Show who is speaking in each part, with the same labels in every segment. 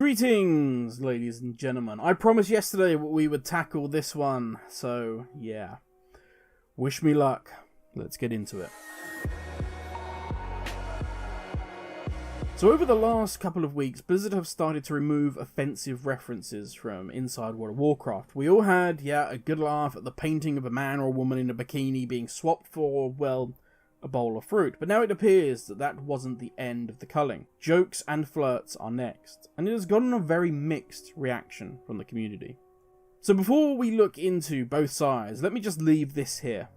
Speaker 1: Greetings, ladies and gentlemen. I promised yesterday we would tackle this one, so yeah. Wish me luck. Let's get into it. So over the last couple of weeks, Blizzard have started to remove offensive references from inside World of Warcraft. We all had, a good laugh at the painting of a man or a woman in a bikini being swapped for, well, a bowl of fruit. But now it appears that that wasn't the end of the culling. Jokes and flirts are next, and it has gotten a very mixed reaction from the community. So before we look into both sides, let me just leave this here.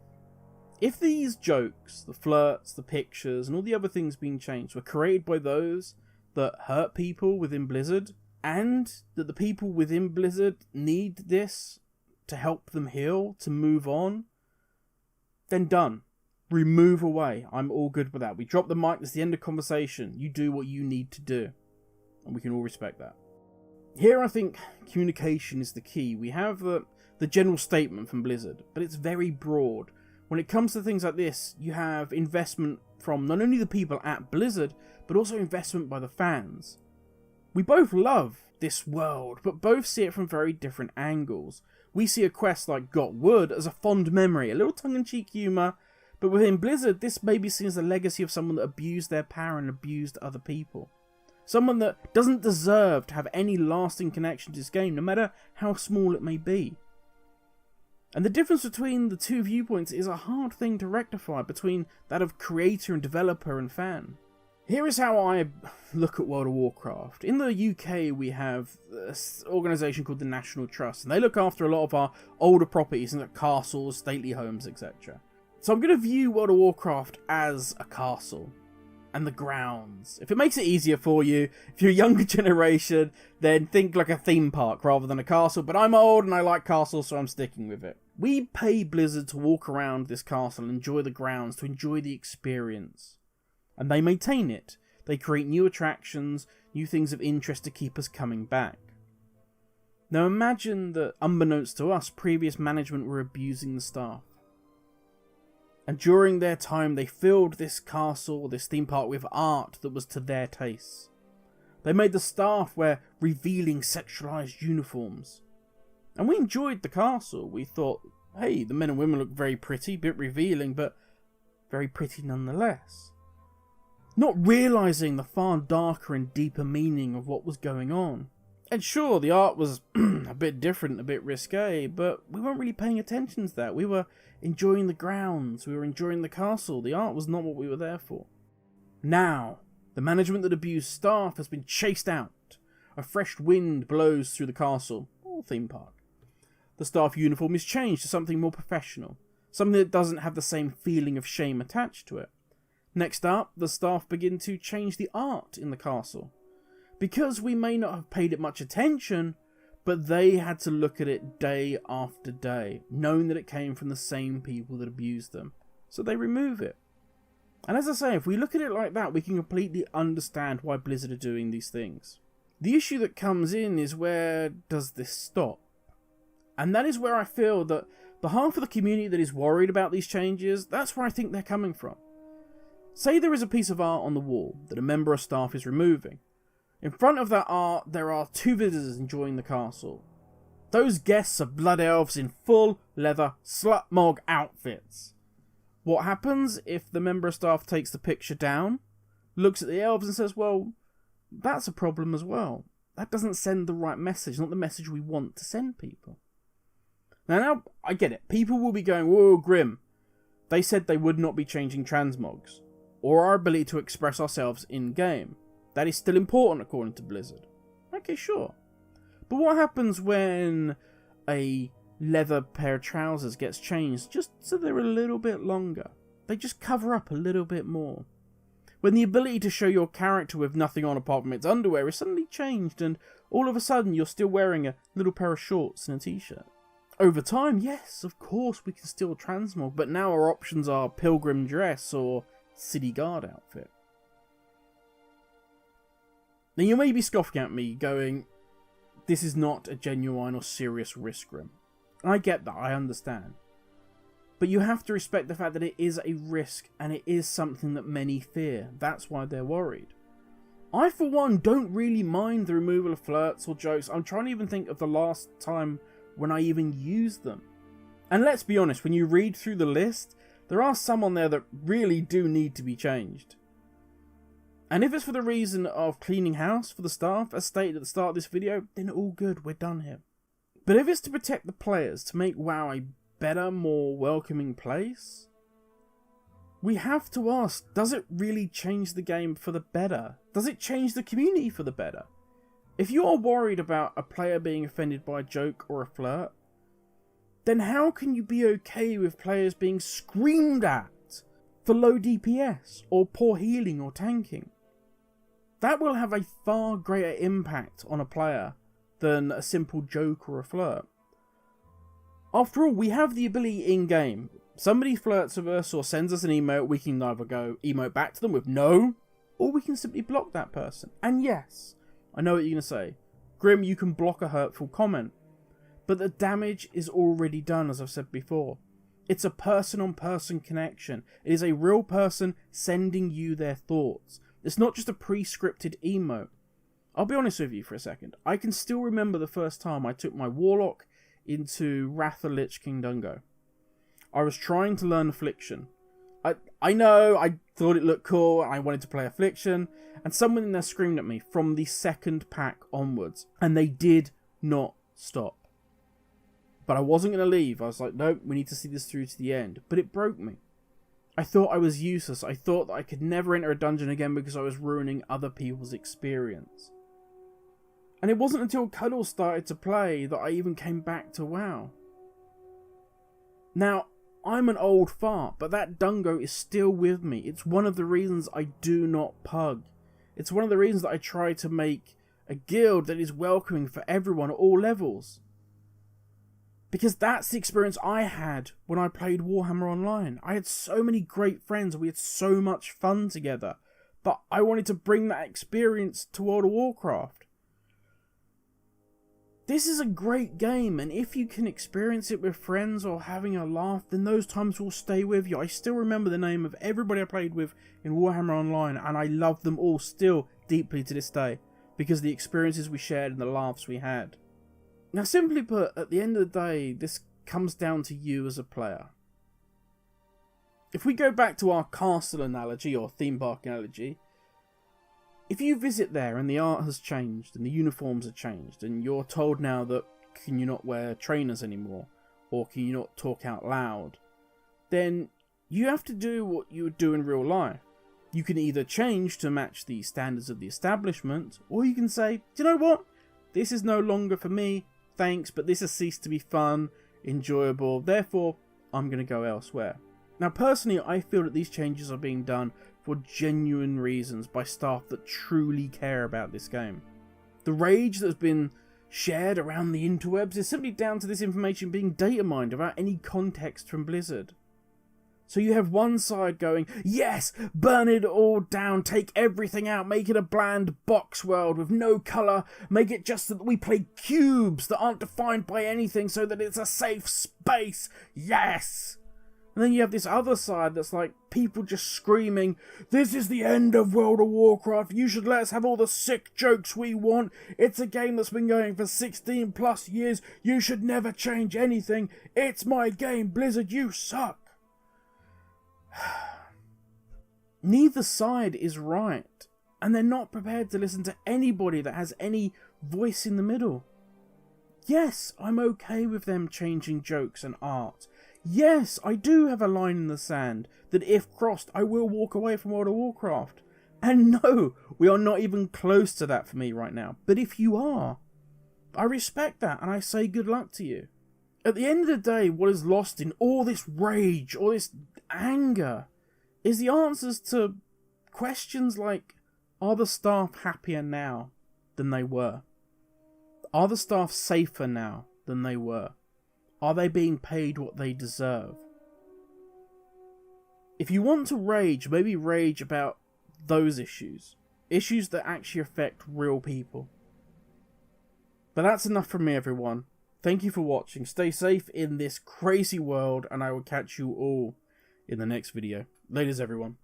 Speaker 1: If these jokes, the flirts, the pictures, and all the other things being changed were created by those that hurt people within Blizzard, and that the people within Blizzard need this to help them heal, to move on, then done. Remove away. I'm all good with that. We drop the mic, that's the end of conversation. You do what you need to do. And we can all respect that. Here I think communication is the key. We have the general statement from Blizzard, but it's very broad. When it comes to things like this, you have investment from not only the people at Blizzard, but also investment by the fans. We both love this world, but both see it from very different angles. We see a quest like Got Wood as a fond memory, a little tongue-in-cheek humour, but within Blizzard, this may be seen as a legacy of someone that abused their power and abused other people. Someone that doesn't deserve to have any lasting connection to this game, no matter how small it may be. And the difference between the two viewpoints is a hard thing to rectify between that of creator and developer and fan. Here is how I look at World of Warcraft. In the UK, we have an organisation called the National Trust, and they look after a lot of our older properties, like castles, stately homes, etc. So I'm going to view World of Warcraft as a castle, and the grounds. If it makes it easier for you, if you're a younger generation, then think like a theme park rather than a castle, but I'm old and I like castles, so I'm sticking with it. We pay Blizzard to walk around this castle and enjoy the grounds, to enjoy the experience. And they maintain it. They create new attractions, new things of interest to keep us coming back. Now imagine that, unbeknownst to us, previous management were abusing the staff. And during their time, they filled this castle, this theme park, with art that was to their tastes. They made the staff wear revealing sexualized uniforms. And we enjoyed the castle. We thought, hey, the men and women look very pretty, a bit revealing, but very pretty nonetheless. Not realizing the far darker and deeper meaning of what was going on. And sure, the art was a bit different, a bit risque, but we weren't really paying attention to that. We were enjoying the grounds, we were enjoying the castle. The art was not what we were there for. Now, the management that abused staff has been chased out. A fresh wind blows through the castle, or theme park. The staff uniform is changed to something more professional, something that doesn't have the same feeling of shame attached to it. Next up, the staff begin to change the art in the castle. Because we may not have paid it much attention, but they had to look at it day after day, knowing that it came from the same people that abused them. So they remove it. And as I say, if we look at it like that, we can completely understand why Blizzard are doing these things. The issue that comes in is, where does this stop? And that is where I feel that the half of the community that is worried about these changes, that's where I think they're coming from. Say there is a piece of art on the wall that a member of staff is removing. In front of that art, there are two visitors enjoying the castle. Those guests are blood elves in full leather slutmog outfits. What happens if the member of staff takes the picture down, looks at the elves and says, well, that's a problem as well. That doesn't send the right message, not the message we want to send people. Now I get it. People will be going, whoa, Grim. They said they would not be changing transmogs, or our ability to express ourselves in-game. That is still important according to Blizzard. Okay, sure. But what happens when a leather pair of trousers gets changed just so they're a little bit longer? They just cover up a little bit more. When the ability to show your character with nothing on apart from its underwear is suddenly changed, and all of a sudden you're still wearing a little pair of shorts and a t-shirt. Over time, yes, of course we can still transmog, but now our options are pilgrim dress or city guard outfit. Now you may be scoffing at me, going, this is not a genuine or serious risk, Grim. I get that, I understand. But you have to respect the fact that it is a risk, and it is something that many fear. That's why they're worried. I, for one, don't really mind the removal of flirts or jokes. I'm trying to even think of the last time when I even used them. And let's be honest, when you read through the list, there are some on there that really do need to be changed. And if it's for the reason of cleaning house for the staff, as stated at the start of this video, then all good, we're done here. But if it's to protect the players, to make WoW a better, more welcoming place, we have to ask, does it really change the game for the better? Does it change the community for the better? If you are worried about a player being offended by a joke or a flirt, then how can you be okay with players being screamed at for low DPS or poor healing or tanking? That will have a far greater impact on a player than a simple joke or a flirt. After all, we have the ability in-game. Somebody flirts with us or sends us an emote, we can either go emote back to them with no, or we can simply block that person. And yes, I know what you're going to say. Grim, you can block a hurtful comment. But the damage is already done, as I've said before. It's a person-on-person connection. It is a real person sending you their thoughts. It's not just a pre-scripted emote. I'll be honest with you for a second. I can still remember the first time I took my Warlock into Wrath of Lich King Dungo. I was trying to learn Affliction. I know, I thought it looked cool, and I wanted to play Affliction, and someone in there screamed at me from the second pack onwards, and they did not stop. But I wasn't going to leave. I was like, nope, we need to see this through to the end. But it broke me. I thought I was useless. I thought that I could never enter a dungeon again because I was ruining other people's experience. And it wasn't until Cuddle started to play that I even came back to WoW. Now, I'm an old fart, but that Dungo is still with me. It's one of the reasons I do not pug. It's one of the reasons that I try to make a guild that is welcoming for everyone at all levels. Because that's the experience I had when I played Warhammer Online. I had so many great friends, we had so much fun together. But I wanted to bring that experience to World of Warcraft. This is a great game, and if you can experience it with friends or having a laugh, then those times will stay with you. I still remember the name of everybody I played with in Warhammer Online, and I love them all still deeply to this day, because of the experiences we shared and the laughs we had. Now, simply put, at the end of the day, this comes down to you as a player. If we go back to our castle analogy, or theme park analogy, if you visit there and the art has changed and the uniforms have changed and you're told now that can you not wear trainers anymore or can you not talk out loud, then you have to do what you would do in real life. You can either change to match the standards of the establishment, or you can say, do you know what? This is no longer for me, thanks, but this has ceased to be fun, enjoyable, therefore I'm going to go elsewhere. Now personally, I feel that these changes are being done for genuine reasons by staff that truly care about this game. The rage that's been shared around the interwebs is simply down to this information being data mined without any context from Blizzard. So you have one side going, yes, burn it all down, take everything out, make it a bland box world with no colour, make it just so that we play cubes that aren't defined by anything so that it's a safe space, yes! And then you have this other side that's like people just screaming, this is the end of World of Warcraft, you should let us have all the sick jokes we want, it's a game that's been going for 16 plus years, you should never change anything, it's my game, Blizzard, you suck. Neither side is right, and they're not prepared to listen to anybody that has any voice in the middle. Yes, I'm okay with them changing jokes and art. Yes, I do have a line in the sand that if crossed, I will walk away from World of Warcraft. And no, we are not even close to that for me right now. But if you are, I respect that and I say good luck to you. At the end of the day, what is lost in all this rage, all this anger, is the answers to questions like, are the staff happier now than they were? Are the staff safer now than they were? Are they being paid what they deserve? If you want to rage, maybe rage about those issues. Issues that actually affect real people. But that's enough from me, everyone. Thank you for watching. Stay safe in this crazy world, and I will catch you all in the next video. Ladies, everyone.